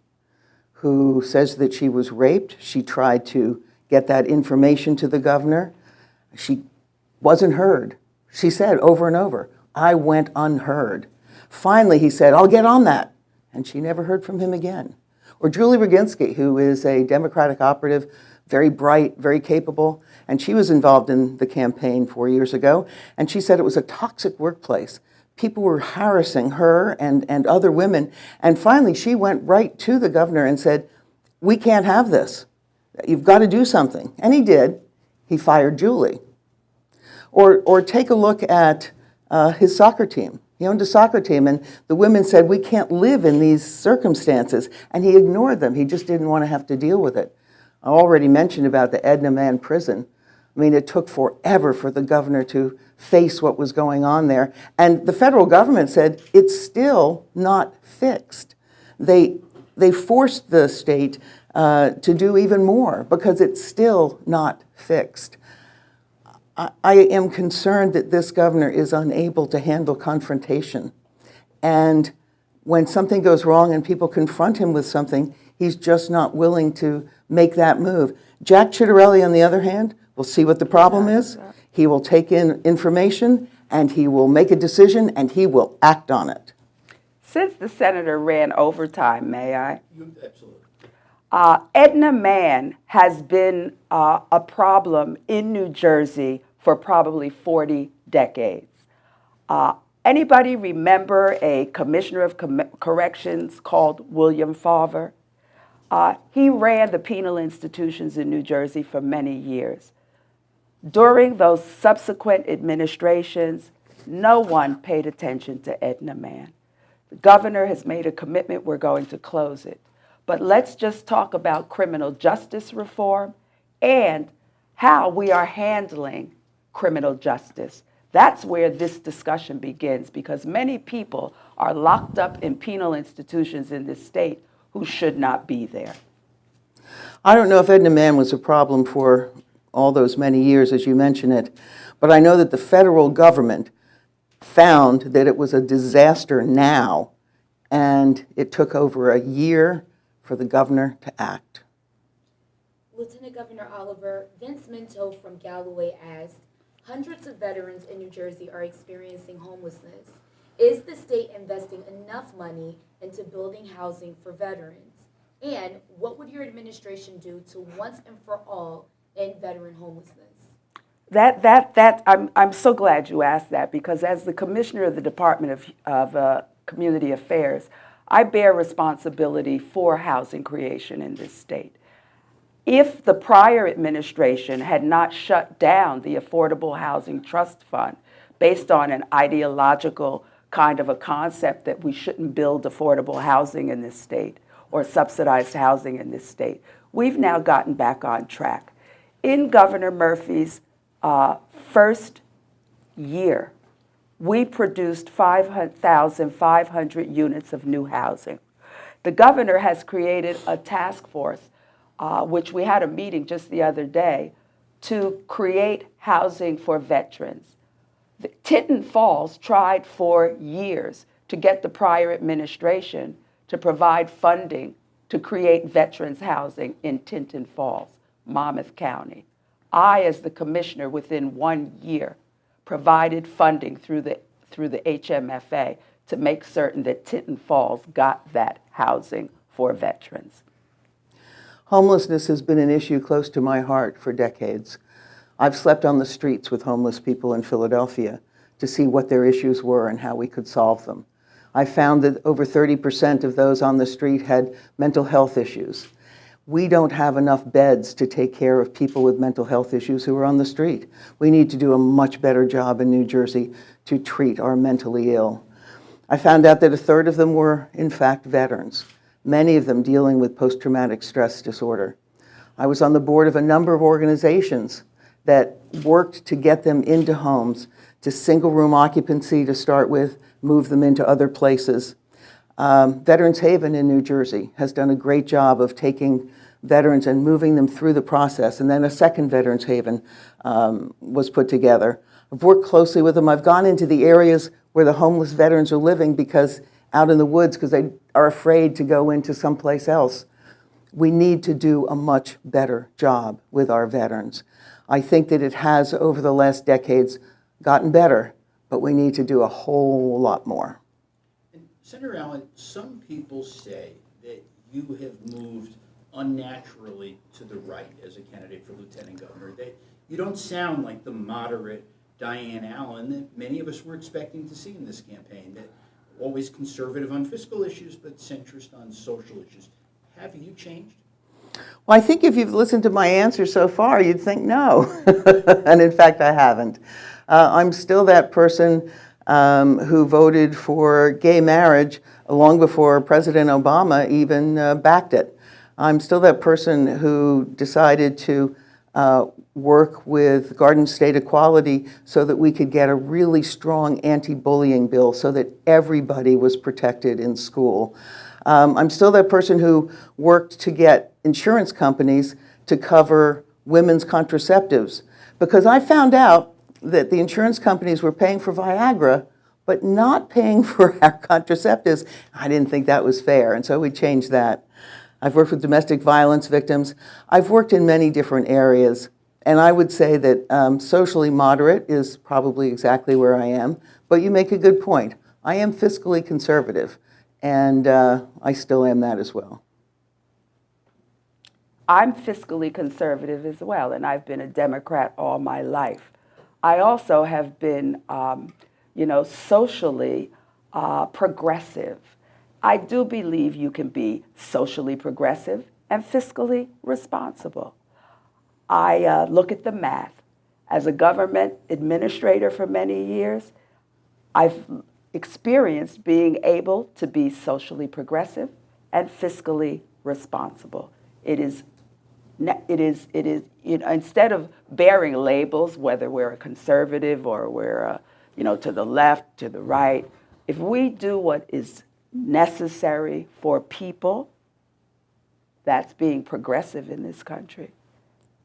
who says that she was raped. She tried to get that information to the governor. She wasn't heard. She said over and over, I went unheard. Finally, he said, I'll get on that. And she never heard from him again. Or Julie Roginski, who is a Democratic operative, very bright, very capable, and she was involved in the campaign 4 years ago, and she said it was a toxic workplace. People were harassing her and other women, and finally she went right to the governor and said, we can't have this. You've got to do something. And he did. He fired Julie. Or take a look at his soccer team. He owned a soccer team, and the women said, we can't live in these circumstances. And he ignored them. He just didn't want to have to deal with it. I already mentioned about the Edna Man prison. I mean, it took forever for the governor to face what was going on there. And the federal government said, it's still not fixed. They forced the state to do even more because it's still not fixed. I am concerned that this governor is unable to handle confrontation. And when something goes wrong and people confront him with something, he's just not willing to make that move. Jack Ciattarelli, on the other hand, will see what the problem is. He will take in information, and he will make a decision, and he will act on it. Since the senator ran overtime, may I? Absolutely. Edna Man has been a problem in New Jersey for probably 40 decades. Anybody remember a commissioner of corrections called William Favre? He ran the penal institutions in New Jersey for many years. During those subsequent administrations, no one paid attention to Edna Man. The governor has made a commitment, we're going to close it. But let's just talk about criminal justice reform and how we are handling criminal justice. That's where this discussion begins, because many people are locked up in penal institutions in this state who should not be there. I don't know if Edna Man was a problem for all those many years, as you mention it, but I know that the federal government found that it was a disaster now, and it took over a year for the governor to act. Lieutenant Governor Oliver, Vince Minto from Galloway asked, hundreds of veterans in New Jersey are experiencing homelessness. Is the state investing enough money into building housing for veterans? And what would your administration do to once and for all end veteran homelessness? I'm so glad you asked that, because as the commissioner of the Department of Community Affairs, I bear responsibility for housing creation in this state. If the prior administration had not shut down the Affordable Housing Trust Fund based on an ideological kind of a concept that we shouldn't build affordable housing in this state or subsidized housing in this state, we've now gotten back on track. In Governor Murphy's first year, we produced 5,500 units of new housing. The governor has created a task force, which we had a meeting just the other day, to create housing for veterans. Tinton Falls tried for years to get the prior administration to provide funding to create veterans housing in Tinton Falls, Monmouth County. I, as the commissioner, within 1 year, provided funding through the HMFA to make certain that Tinton Falls got that housing for veterans. Homelessness has been an issue close to my heart for decades. I've slept on the streets with homeless people in Philadelphia to see what their issues were and how we could solve them. I found that over 30% of those on the street had mental health issues. We don't have enough beds to take care of people with mental health issues who are on the street. We need to do a much better job in New Jersey to treat our mentally ill. I found out that a third of them were, in fact, veterans, many of them dealing with post-traumatic stress disorder. I was on the board of a number of organizations that worked to get them into homes, to single-room occupancy to start with, move them into other places. Veterans Haven in New Jersey has done a great job of taking veterans and moving them through the process, and then a second Veterans Haven was put together. I've worked closely with them. I've gone into the areas where the homeless veterans are living because out in the woods because they are afraid to go into someplace else. We need to do a much better job with our veterans. I think that it has, over the last decades, gotten better, but we need to do a whole lot more. And Senator Allen, some people say that you have moved unnaturally to the right as a candidate for lieutenant governor. You don't sound like the moderate Diane Allen that many of us were expecting to see in this campaign, that always conservative on fiscal issues but centrist on social issues. Have you changed? Well, I think if you've listened to my answer so far, you'd think no. And in fact, I haven't. I'm still that person who voted for gay marriage long before President Obama even backed it. I'm still that person who decided to work with Garden State Equality so that we could get a really strong anti-bullying bill so that everybody was protected in school. I'm still that person who worked to get insurance companies to cover women's contraceptives, because I found out that the insurance companies were paying for Viagra but not paying for our contraceptives. I didn't think that was fair, and so we changed that. I've worked with domestic violence victims. I've worked in many different areas, and I would say that socially moderate is probably exactly where I am, but you make a good point. I am fiscally conservative, and I still am that as well. I'm fiscally conservative as well, and I've been a Democrat all my life. I also have been, socially progressive. I do believe you can be socially progressive and fiscally responsible. I look at the math. As a government administrator for many years, I've experienced being able to be socially progressive and fiscally responsible. It is, instead of bearing labels, whether we're a conservative or we're, to the left, to the right, if we do what is necessary for people, that's being progressive in this country.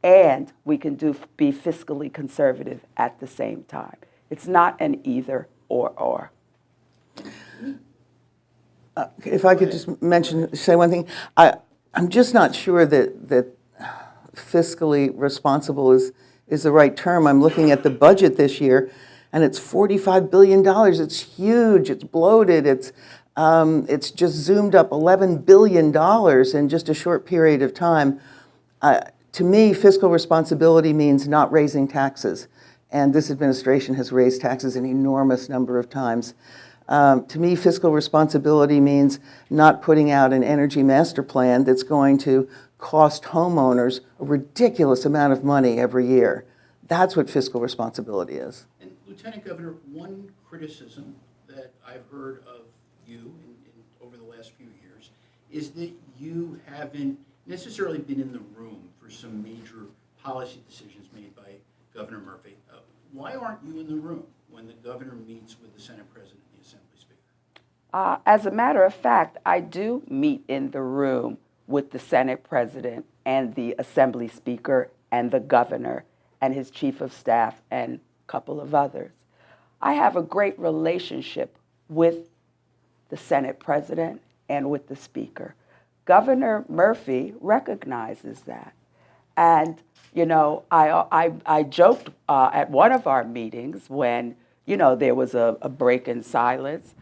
And we can be fiscally conservative at the same time. It's not an either or. If I could just say one thing, I'm just not sure that fiscally responsible is the right term. I'm looking at the budget this year, and it's $45 billion. It's huge. It's bloated. It's just zoomed up $11 billion in just a short period of time. To me, fiscal responsibility means not raising taxes, and this administration has raised taxes an enormous number of times. To me, fiscal responsibility means not putting out an energy master plan that's going to cost homeowners a ridiculous amount of money every year. That's what fiscal responsibility is. And Lieutenant Governor, one criticism that I've heard of you over the last few years is that you haven't necessarily been in the room for some major policy decisions made by Governor Murphy. Why aren't you in the room when the governor meets with the Senate President and the Assembly Speaker? As a matter of fact, I do meet in the room with the Senate President and the Assembly Speaker and the governor and his chief of staff and a couple of others. I have a great relationship with the Senate President and with the Speaker. Governor Murphy recognizes that. And, I joked at one of our meetings when, there was a break in silence,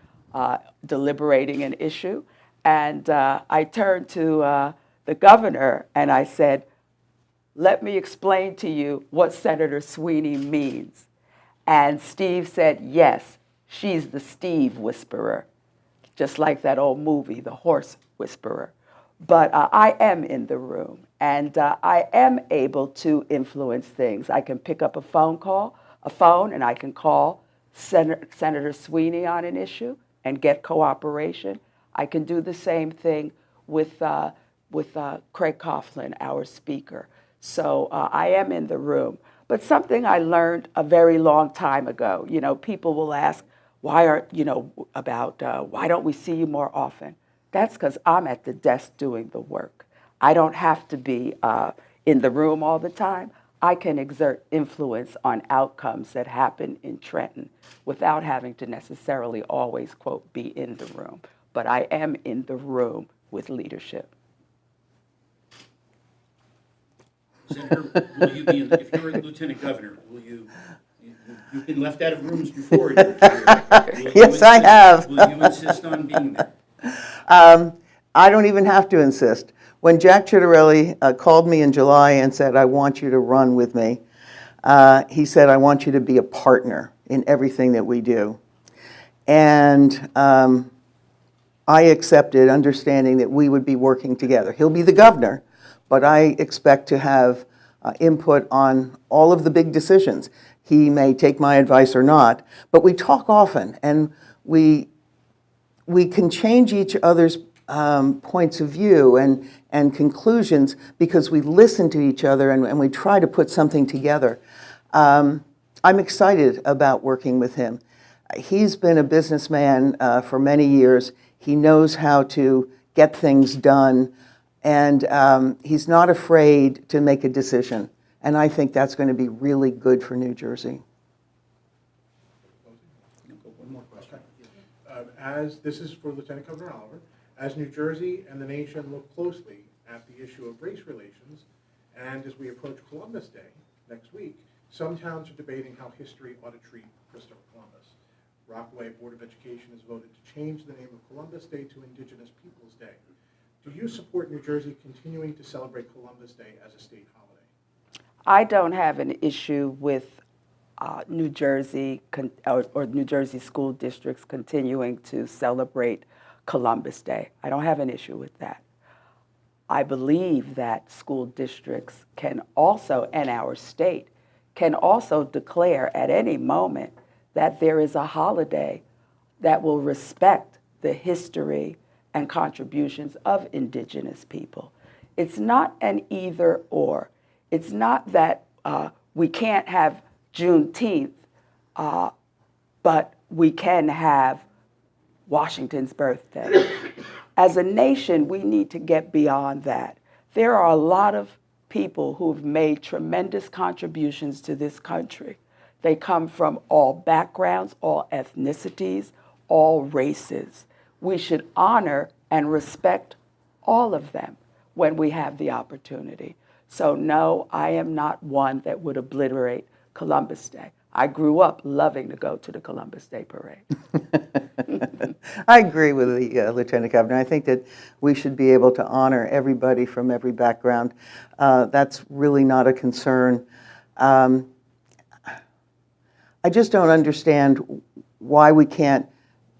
deliberating an issue. And I turned to, the governor and I said, let me explain to you what Senator Sweeney means. And Steve said, yes, she's the Steve whisperer, just like that old movie, The Horse Whisperer. But I am in the room, and I am able to influence things. I can pick up a phone, and I can call Senator Sweeney on an issue and get cooperation. I can do the same thing with Craig Coughlin, our speaker. So I am in the room. But something I learned a very long time ago, people will ask, why don't we see you more often? That's because I'm at the desk doing the work. I don't have to be in the room all the time. I can exert influence on outcomes that happen in Trenton without having to necessarily always, quote, be in the room. But I am in the room with leadership. Senator, will you be, if you're a lieutenant governor, you've been left out of rooms before. Yes, I have. Will you insist on being there? I don't even have to insist. When Jack Chitterelli called me in July and said, I want you to run with me, he said, I want you to be a partner in everything that we do. And I accepted, understanding that we would be working together. He'll be the governor, but I expect to have input on all of the big decisions. He may take my advice or not, but we talk often, and we can change each other's points of view and conclusions because we listen to each other and we try to put something together. I'm excited about working with him. He's been a businessman for many years. He knows how to get things done, and he's not afraid to make a decision. And I think that's going to be really good for New Jersey. One more question. As this is for Lieutenant Governor Oliver, as New Jersey and the nation look closely at the issue of race relations, and as we approach Columbus Day next week, some towns are debating how history ought to treat Christopher Columbus. Rockaway Board of Education has voted to change the name of Columbus Day to Indigenous Peoples Day. Do you support New Jersey continuing to celebrate Columbus Day as a state holiday? I don't have an issue with New Jersey or New Jersey school districts continuing to celebrate Columbus Day. I don't have an issue with that. I believe that school districts can also, and our state, can also declare at any moment that there is a holiday that will respect the history and contributions of indigenous people. It's not an either or. It's not that we can't have Juneteenth, but we can have Washington's birthday. As a nation, we need to get beyond that. There are a lot of people who've made tremendous contributions to this country. They come from all backgrounds, all ethnicities, all races. We should honor and respect all of them when we have the opportunity. So no, I am not one that would obliterate Columbus Day. I grew up loving to go to the Columbus Day Parade. I agree with the Lieutenant Governor. I think that we should be able to honor everybody from every background. That's really not a concern. I just don't understand why we can't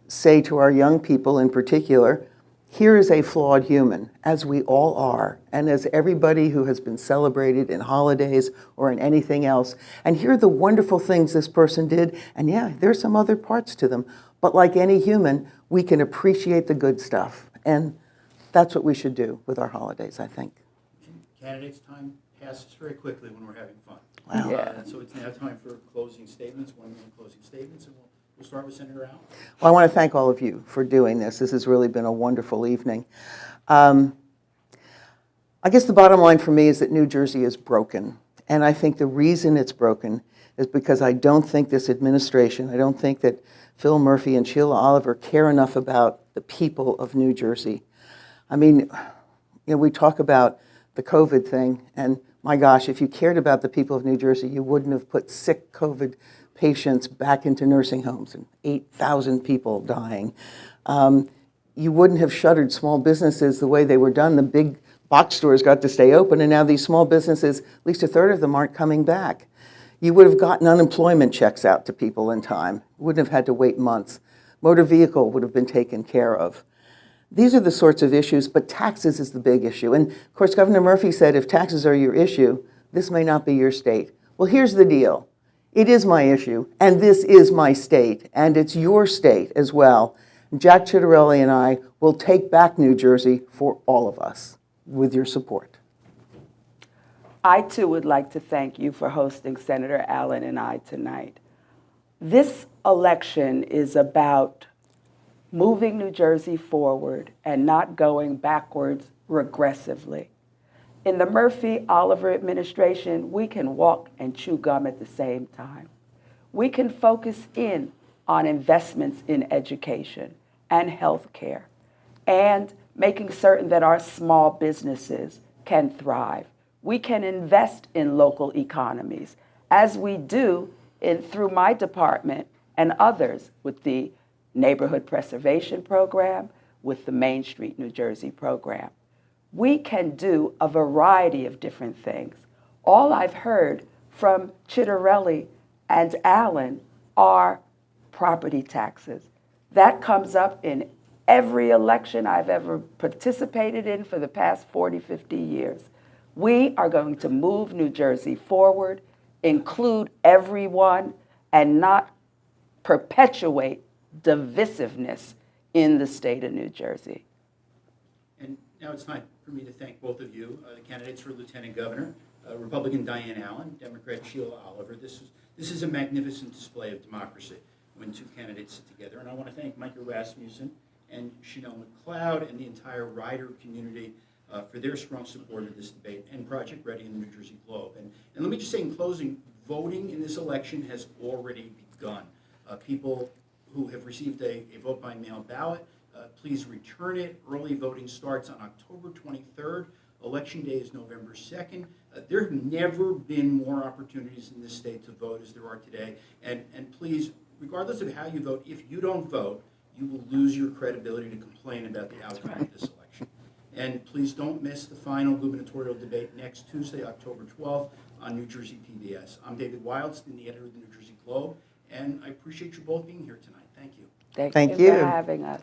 say to our young people in particular, here is a flawed human, as we all are, and as everybody who has been celebrated in holidays or in anything else. And here are the wonderful things this person did, and yeah, there's some other parts to them. But like any human, we can appreciate the good stuff. And that's what we should do with our holidays, I think. Candidates, time passes very quickly when we're having fun. Wow. Yeah. So it's now time for closing statements, 1 minute closing statements, and we'll start with Senator Allen. Well, I want to thank all of you for doing this. This has really been a wonderful evening. I guess the bottom line for me is that New Jersey is broken. And I think the reason it's broken is because I don't think this administration, I don't think that Phil Murphy and Sheila Oliver care enough about the people of New Jersey. I mean, we talk about the COVID thing, and my gosh, if you cared about the people of New Jersey, you wouldn't have put sick COVID patients back into nursing homes and 8,000 people dying. You wouldn't have shuttered small businesses the way they were done. The big box stores got to stay open, and now these small businesses, at least a third of them, aren't coming back. You would have gotten unemployment checks out to people in time. Wouldn't have had to wait months. Motor vehicle would have been taken care of. These are the sorts of issues, but taxes is the big issue. And of course, Governor Murphy said if taxes are your issue, this may not be your state. Well, here's the deal. It is my issue, and this is my state, and it's your state as well. Jack Chitterelli and I will take back New Jersey for all of us with your support. I too would like to thank you for hosting Senator Allen and I tonight. This election is about moving New Jersey forward and not going backwards regressively. In the Murphy-Oliver administration, we can walk and chew gum at the same time. We can focus in on investments in education and health care and making certain that our small businesses can thrive. We can invest in local economies, as we do through my department and others with the Neighborhood Preservation Program, with the Main Street New Jersey program. We can do a variety of different things. All I've heard from Chitterelli and Allen are property taxes. That comes up in every election I've ever participated in for the past 40, 50 years. We are going to move New Jersey forward, include everyone, and not perpetuate divisiveness in the state of New Jersey. And now it's time for me to thank both of you, the candidates for Lieutenant Governor, Republican Diane Allen, Democrat Sheila Oliver. This is a magnificent display of democracy when two candidates sit together. And I want to thank Micah Rasmussen and Chanel McLeod and the entire rider community for their strong support of this debate and Project Ready in the New Jersey Globe. And let me just say in closing, voting in this election has already begun. People who have received a vote by mail ballot, please return it. Early voting starts on October 23rd. Election day is November 2nd. There have never been more opportunities in this state to vote as there are today. And please, regardless of how you vote, if you don't vote, you will lose your credibility to complain about the outcome of this election. And please don't miss the final gubernatorial debate next Tuesday, October 12th on New Jersey PBS. I'm David Wildstein, the editor of the New Jersey Globe, and I appreciate you both being here tonight. Thank you. Thank you for having us.